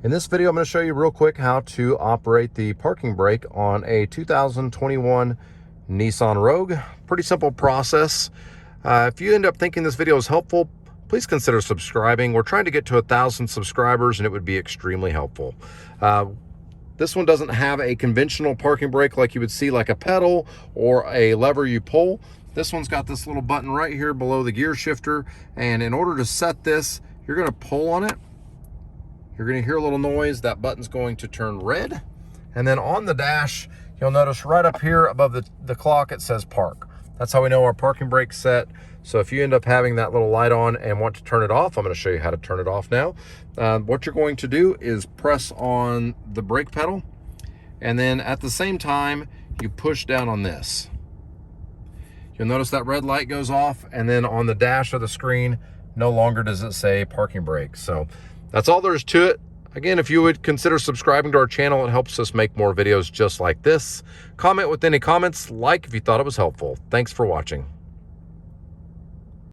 In this video, I'm going to show you real quick how to operate the parking brake on a 2021 Nissan Rogue. Pretty simple process. If you end up thinking this video is helpful, please consider subscribing. We're trying to get to 1,000 subscribers and it would be extremely helpful. This one doesn't have a conventional parking brake like you would see, like a pedal or a lever you pull. This one's got this little button right here below the gear shifter, and in order to set this, you're going to pull on it. You're going to hear a little noise. That button's going to turn red. And then on the dash, you'll notice right up here above the clock, it says park. That's how we know our parking brake's set. So if you end up having that little light on and want to turn it off, I'm going to show you how to turn it off now. What you're going to do is press on the brake pedal, and then at the same time, you push down on this. You'll notice that red light goes off, and then on the dash of the screen, no longer does it say parking brake. So that's all there is to it. Again, if you would consider subscribing to our channel, it helps us make more videos just like this. Comment with any comments, like if you thought it was helpful. Thanks for watching.